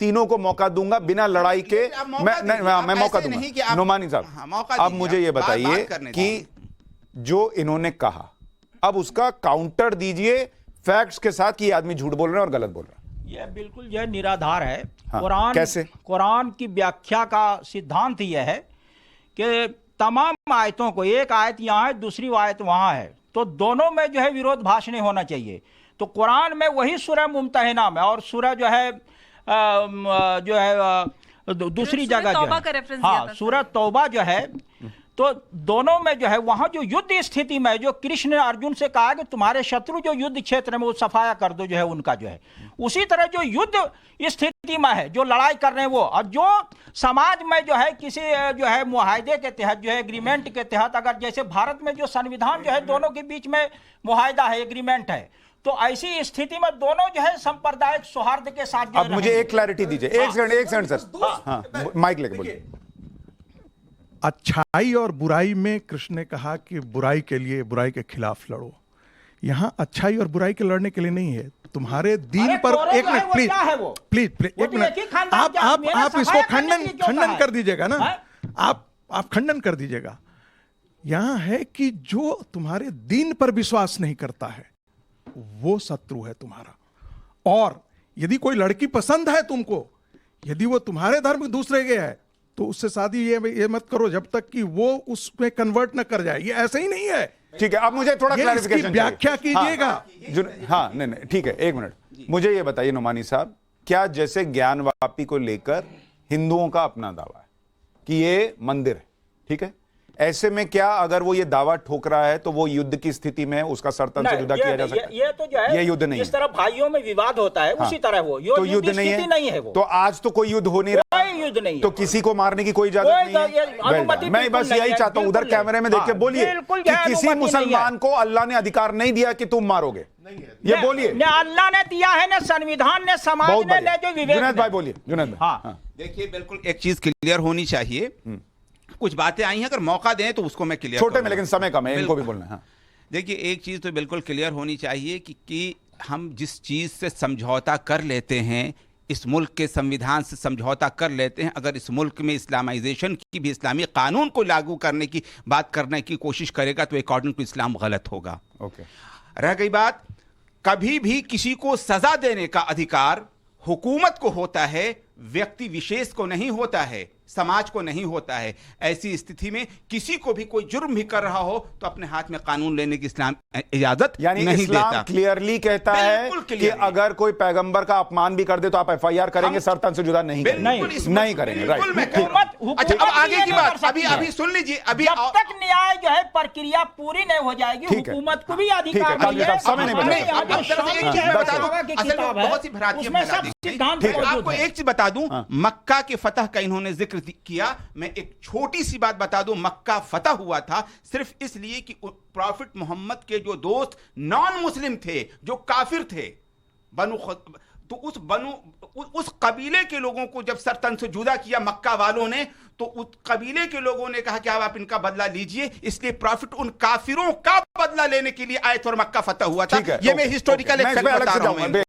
तीनों को मौका दूंगा बिना लड़ाई के। मैं मौका दूंगा। नोमानी साहब, अब मुझे ये बताइए कि जो इन्होंने कहा, अब उसका काउंटर दीजिए फैक्ट्स के साथ कि ये आदमी झूठ बोल रहे हैं और गलत बोल रहे हैं। यह बिल्कुल यह निराधार है। हाँ, कुरान कैसे? कुरान की व्याख्या का सिद्धांत यह है कि तमाम आयतों को, एक आयत यहाँ है दूसरी आयत वहाँ है, तो दोनों में जो है विरोधाभास नहीं होना चाहिए। तो कुरान में वही सूरह मुम्तहिना में और सूरह दूसरी जगह जो है, हाँ सूरह तौबा जो है, तो दोनों में जो है वहां जो युद्ध स्थिति में जो कृष्ण ने अर्जुन से कहा कि तुम्हारे शत्रु जो युद्ध क्षेत्र में वो सफाया कर दो, जो है उनका जो है, उसी तरह जो युद्ध स्थिति में है जो लड़ाई कर रहे हैं वो, और जो समाज में जो है किसी जो है मुआहदे के तहत जो है एग्रीमेंट के तहत, अगर जैसे भारत में जो संविधान जो है दोनों के बीच में मुआहदा है, एग्रीमेंट है, तो ऐसी स्थिति में दोनों जो है सांप्रदायिक सौहार्द के साथ। अब मुझे एक क्लैरिटी दीजिए, एक सेकंड सर, हाँ माइक लेके बोलिए। अच्छाई और बुराई में कृष्ण ने कहा कि बुराई के लिए, बुराई के खिलाफ लड़ो। यहां अच्छाई और बुराई के लड़ने के लिए नहीं है। तुम्हारे दीन पर, एक मिनट प्लीज एक मिनट, आप इसको खंडन कर दीजिएगा ना, आप खंडन कर दीजिएगा। यहां है कि जो तुम्हारे दीन पर विश्वास नहीं करता है वो शत्रु है तुम्हारा। और यदि कोई लड़की पसंद है तुमको, यदि वो तुम्हारे धर्म दूसरे के है, तो उससे शादी ये मत करो जब तक कि वो उसमें कन्वर्ट न कर जाए। ये ऐसे ही नहीं है। ठीक है, अब मुझे थोड़ा क्लैरिफिकेशन व्याख्या कीजिएगा। हाँ नहीं ठीक है, एक मिनट मुझे ये बताइए नोमानी साहब, क्या जैसे ज्ञानवापी को लेकर हिंदुओं का अपना दावा है कि ये मंदिर है, ठीक है, ऐसे में क्या अगर वो ये दावा ठोक रहा है तो वो युद्ध की स्थिति में उसका सर-तन से जुदा किया जा सकता है? ये तो जो है, ये युद्ध नहीं है। जिस तरह भाइयों में विवाद होता है, उसी तरह वो तो युद्ध नहीं है वो। तो आज तो कोई युद्ध हो नहीं रहा, कोई युद्ध नहीं है, तो किसी को मारने की कोई इजाजत नहीं है। मैं बस यही चाहता हूं, उधर कैमरे में देख के बोलिए कि किसी मुसलमान को अल्लाह ने अधिकार नहीं दिया कि तुम मारोगे, ये बोलिए। न अल्लाह ने दिया है, न संविधान ने, समाज ने, न जो विवेक। जुनैद भाई बोलिए। जुनैद भाई, हाँ देखिए, बिल्कुल एक चीज क्लियर होनी चाहिए। कुछ बातें आई हैं, अगर मौका दें तो उसको मैं क्लियर छोटे में, लेकिन समय कम है, इनको भी बोलना है। हाँ। देखिए, एक चीज तो बिल्कुल क्लियर होनी चाहिए कि हम जिस चीज से समझौता कर लेते हैं, इस मुल्क के संविधान से समझौता कर लेते हैं, अगर इस मुल्क में इस्लामाइजेशन की भी, इस्लामी कानून को लागू करने की बात करने की कोशिश करेगा तो अकॉर्डिंग टू इस्लाम गलत होगा। ओके, रह गई बात, कभी भी किसी को सजा देने का अधिकार हुकूमत को होता है, व्यक्ति विशेष को नहीं होता है, समाज को नहीं होता है। ऐसी स्थिति में किसी को भी कोई जुर्म भी कर रहा हो तो अपने हाथ में कानून लेने की इस्लाम इजाजत नहीं देता। क्लियरली कहता है कि अगर कोई पैगंबर का अपमान भी कर दे तो आप एफआईआर करेंगे, सर-तन से जुदा नहीं करेंगे। नहीं करेंगे, राइट। अच्छा, अब आगे की बात अभी सुन लीजिए। अभी जब तक न्याय जो है प्रक्रिया पूरी नहीं हो जाएगी, हुकूमत को भी अधिकार नहीं है। समय नहीं बहुत सी भ्रांतियां। आपको एक चीज बता दूं, मक्का के फतह का इन्होंने जिक्र किया। मैं एक छोटी सी बात बता दूं, मक्का फतह हुआ था सिर्फ इसलिए कि प्रॉफिट मोहम्मद के जो दोस्त नॉन मुस्लिम थे, जो काफिर थे, तो उस कबीले के लोगों को जब सरतन से जुदा किया मक्का वालों ने, तो उस कबीले के लोगों ने कहा कि अब आप इनका बदला लीजिए, इसलिए प्रॉफिट उन काफिरों का बदला लेने के लिए आए थे और मक्का फतह हुआ था। ये मैं हिस्टोरिकल एक फैक्ट बता रहा हूं।